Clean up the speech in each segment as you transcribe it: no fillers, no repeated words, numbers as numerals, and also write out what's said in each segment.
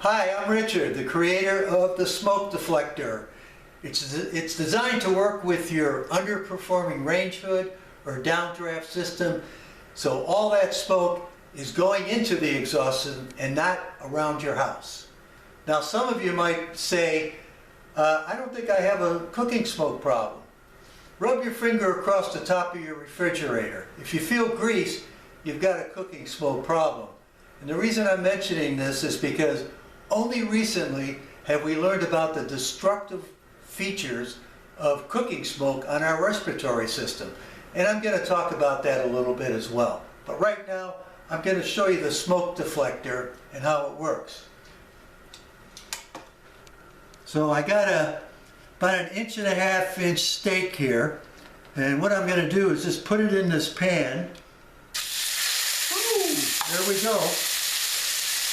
Hi, I'm Richard, the creator of the Smoke Deflector. It's designed to work with your underperforming range hood or downdraft system, so all that smoke is going into the exhaust system and not around your house. Now some of you might say, I don't think I have a cooking smoke problem. Rub your finger across the top of your refrigerator. If you feel grease, you've got a cooking smoke problem. And the reason I'm mentioning this is because only recently have we learned about the destructive features of cooking smoke on our respiratory system. And I'm going to talk about that a little bit as well. But right now, I'm going to show you the smoke deflector and how it works. So I got about an 1.5 inch steak here. And what I'm going to do is just put it in this pan. Ooh, there we go.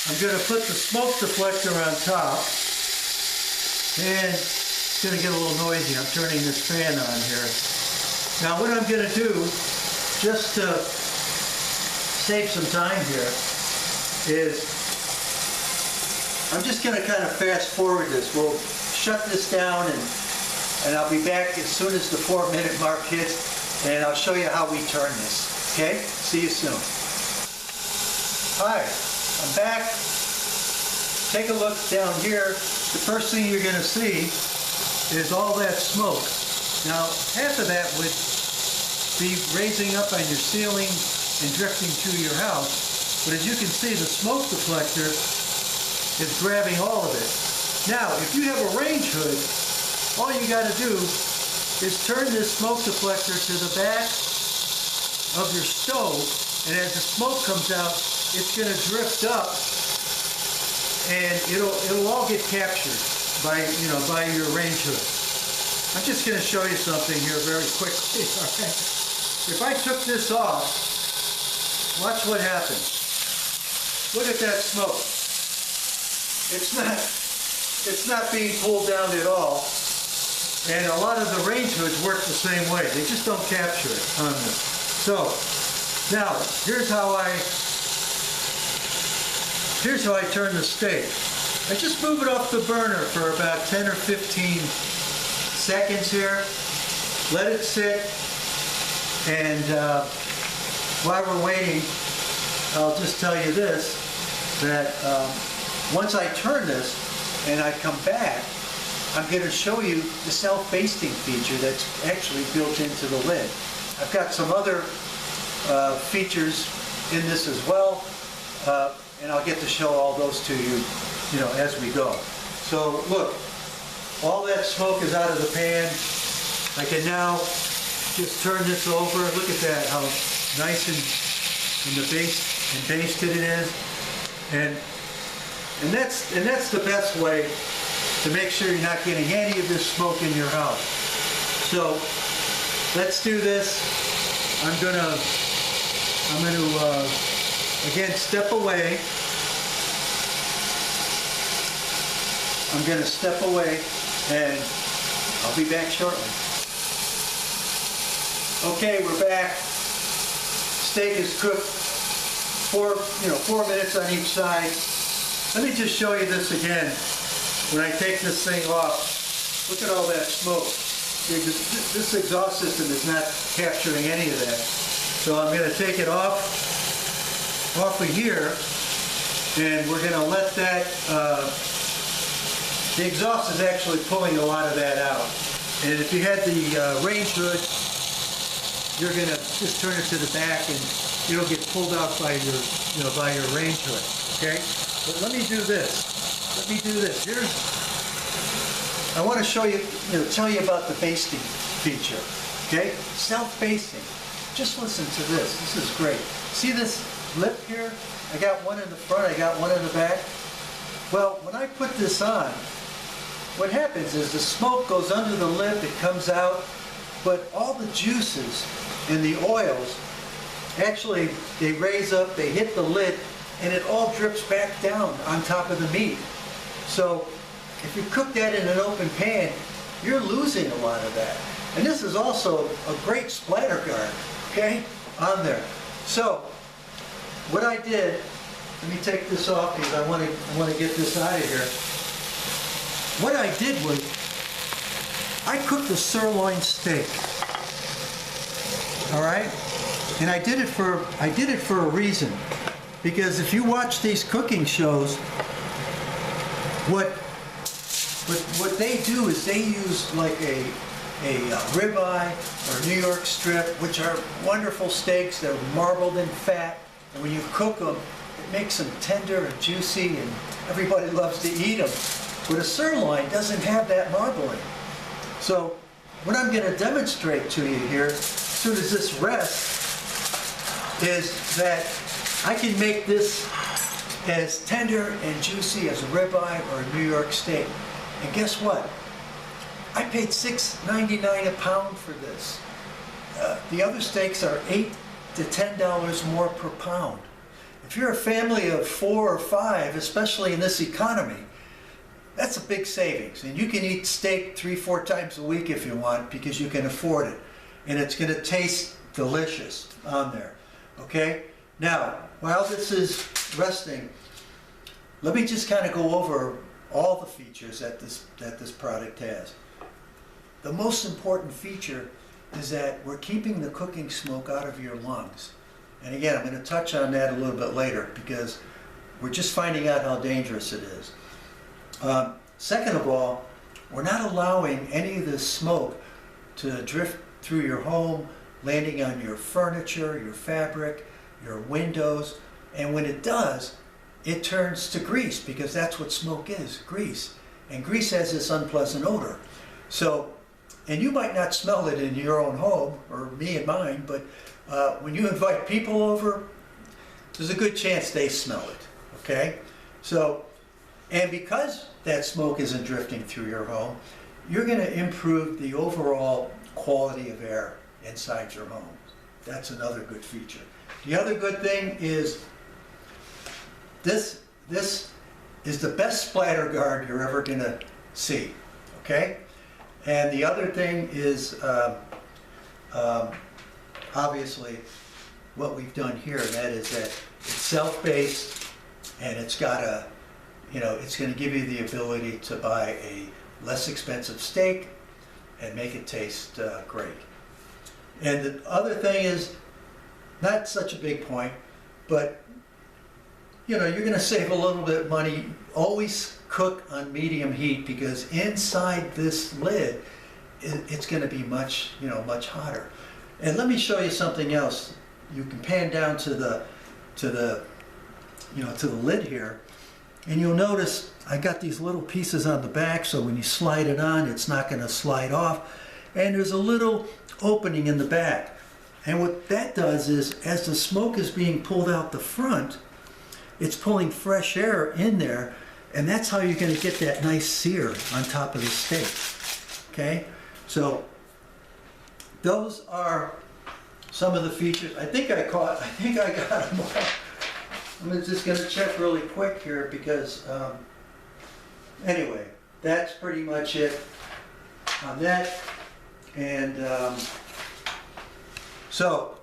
I'm going to put the smoke deflector on top, and it's going to get a little noisy. I'm turning this fan on here. Now what I'm going to do, just to save some time here, is I'm just going to kind of fast forward this. We'll shut this down and I'll be back as soon as the 4-minute mark hits, and I'll show you how we turn this. Okay? See you soon. Hi. I'm back. Take a look down here. The first thing you're going to see is all that smoke. Now, half of that would be raising up on your ceiling and drifting through your house. But as you can see, the smoke deflector is grabbing all of it. Now, if you have a range hood, all you got to do is turn this smoke deflector to the back of your stove, and as the smoke comes out, it's going to drift up, and it'll all get captured by your range hood. I'm just going to show you something here very quickly. All right? If I took this off, watch what happens. Look at that smoke. It's not being pulled down at all, and a lot of the range hoods work the same way. They just don't capture it on this. So now here's how I turn the steak. I just move it off the burner for about 10 or 15 seconds here. Let it sit, and while we're waiting, I'll just tell you this, that once I turn this and I come back, I'm going to show you the self-basting feature that's actually built into the lid. I've got some other features in this as well. And I'll get to show all those to you, as we go. So look, all that smoke is out of the pan. I can now just turn this over. Look at that, how nice and basted it is. And that's the best way to make sure you're not getting any of this smoke in your house. So let's do this. I'm gonna again, step away. I'm going to step away, and I'll be back shortly. Okay, we're back. Steak is cooked 4 minutes on each side. Let me just show you this again. When I take this thing off, look at all that smoke. This exhaust system is not capturing any of that. So I'm going to take it off of here, and we're going to let that, the exhaust is actually pulling a lot of that out. And if you had the range hood, you're going to just turn it to the back, and it'll get pulled out by your range hood. Okay? But let me do this. I want to show you, tell you about the basting feature. Okay? Self-basting. Just listen to this. This is great. See this lip here? I got one in the front, I got one in the back. Well, when I put this on, what happens is the smoke goes under the lip, it comes out, but all the juices and the oils, actually, they raise up, they hit the lid, and it all drips back down on top of the meat. So, if you cook that in an open pan, you're losing a lot of that. And this is also a great splatter guard, okay, on there. So, what I did let me take this off because I want to get this out of here. What I did was I cooked a sirloin steak. All right, and I did it for a reason, because if you watch these cooking shows, what they do is they use like a ribeye or New York strip, which are wonderful steaks. They're marbled in fat, and when you cook them, it makes them tender and juicy, and everybody loves to eat them. But a sirloin doesn't have that marbling. So what I'm going to demonstrate to you here, as soon as this rests, is that I can make this as tender and juicy as a ribeye or a New York steak. And guess what? I paid $6.99 a pound for this. The other steaks are $8 to $10 more per pound. If you're a family of 4 or 5, especially in this economy, that's a big savings. And you can eat steak 3-4 times a week if you want, because you can afford it. And it's going to taste delicious on there. Okay? Now, while this is resting, let me just kind of go over all the features that this product has. The most important feature is that we're keeping the cooking smoke out of your lungs. And again, I'm going to touch on that a little bit later, because we're just finding out how dangerous it is. Second of all, we're not allowing any of this smoke to drift through your home, landing on your furniture, your fabric, your windows. And when it does, it turns to grease, because that's what smoke is, grease. And grease has this unpleasant odor. So, and you might not smell it in your own home, or me and mine, but when you invite people over, there's a good chance they smell it, okay? So, and because that smoke isn't drifting through your home, you're going to improve the overall quality of air inside your home. That's another good feature. The other good thing is this is the best splatter guard you're ever going to see, okay? And the other thing is obviously what we've done here, and that is that it's self-based, and it's got a, it's going to give you the ability to buy a less expensive steak and make it taste great. And the other thing is, not such a big point, but you're going to save a little bit of money. Always cook on medium heat, because inside this lid, it's going to be much hotter. And let me show you something else. You can pan down to the lid here, and you'll notice I got these little pieces on the back, so when you slide it on, it's not going to slide off. And there's a little opening in the back. And what that does is, as the smoke is being pulled out the front, it's pulling fresh air in there, and that's how you're going to get that nice sear on top of the steak. Okay? So those are some of the features. I think I got them all. I'm just going to check really quick here, because anyway, that's pretty much it on that. And so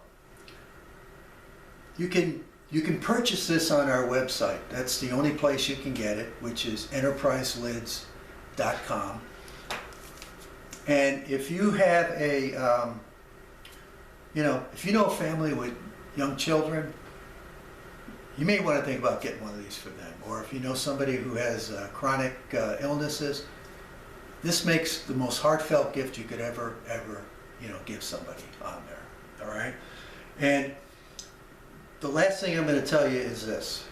you can purchase this on our website. That's the only place you can get it, which is enterpriselids.com. And if you have a, if you know a family with young children, you may want to think about getting one of these for them. Or if you know somebody who has chronic illnesses, this makes the most heartfelt gift you could ever give somebody on there. All right? And the last thing I'm going to tell you is this.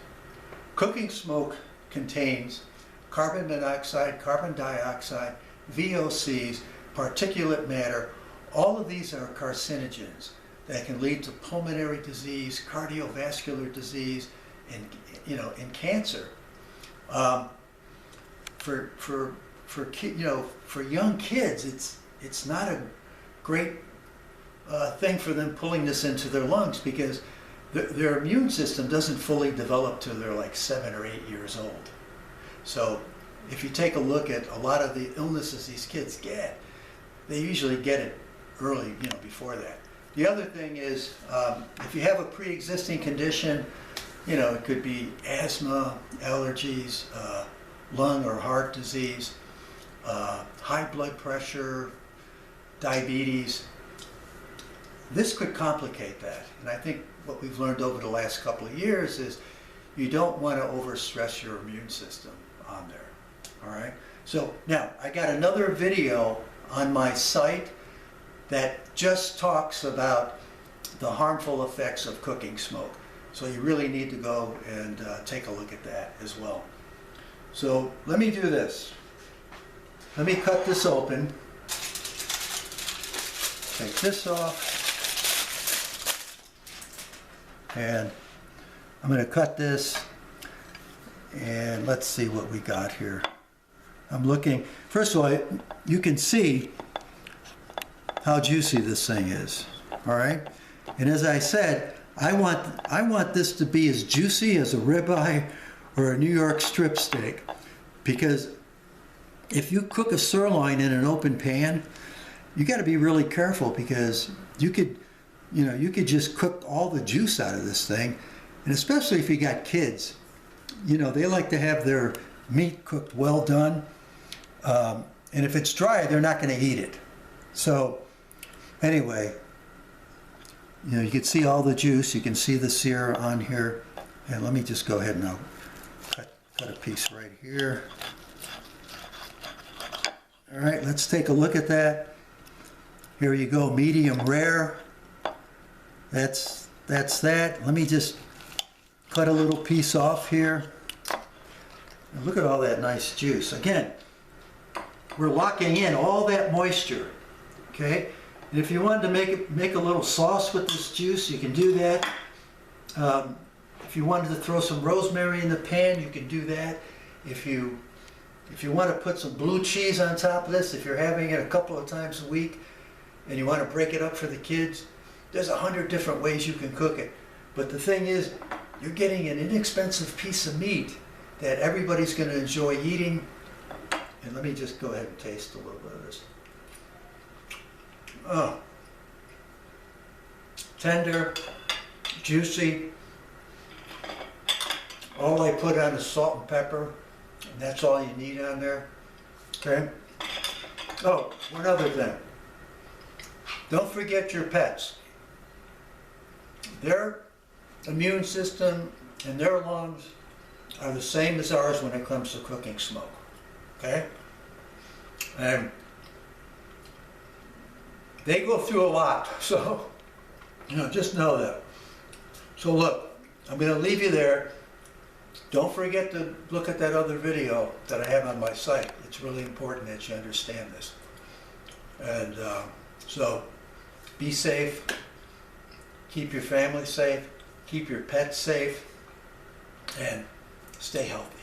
Cooking smoke contains carbon monoxide, carbon dioxide, VOCs, particulate matter. All of these are carcinogens that can lead to pulmonary disease, cardiovascular disease, and cancer. For young kids, it's not a great thing for them pulling this into their lungs, because their immune system doesn't fully develop till they're like 7 or 8 years old. So if you take a look at a lot of the illnesses these kids get, they usually get it early, before that. The other thing is, if you have a pre-existing condition, You know, it could be asthma, allergies, lung or heart disease, high blood pressure, diabetes. This could complicate that. And I think what we've learned over the last couple of years is you don't want to overstress your immune system on there. All right. So now I got another video on my site that just talks about the harmful effects of cooking smoke. So you really need to go and take a look at that as well. So let me do this. Let me cut this open. Take this off. And I'm going to cut this. And let's see what we got here. I'm looking, first of all, you can see how juicy this thing is. All right. And as I said, I want this to be as juicy as a ribeye or a New York strip steak, because if you cook a sirloin in an open pan, you got to be really careful, because you could just cook all the juice out of this thing, and especially if you got kids, you know, they like to have their meat cooked well done, and if it's dry, they're not going to eat it. So anyway, you know, you can see all the juice, you can see the sear on here, and let me just go ahead and I'll cut a piece right here. All right, let's take a look at that. Here you go, medium rare. That's that. Let me just cut a little piece off here. And look at all that nice juice. Again, we're locking in all that moisture, okay? And if you wanted to make a little sauce with this juice, you can do that. If you wanted to throw some rosemary in the pan, you can do that. If you want to put some blue cheese on top of this, if you're having it a couple of times a week and you want to break it up for the kids, there's 100 different ways you can cook it. But the thing is, you're getting an inexpensive piece of meat that everybody's going to enjoy eating. And let me just go ahead and taste a little bit of this. Oh, tender, juicy. All I put on is salt and pepper, and that's all you need on there. Okay? Oh, one other thing. Don't forget your pets. Their immune system and their lungs are the same as ours when it comes to cooking smoke. Okay? And they go through a lot, so, you know, just know that. So look, I'm going to leave you there. Don't forget to look at that other video that I have on my site. It's really important that you understand this. And so, be safe, keep your family safe, keep your pets safe, and stay healthy.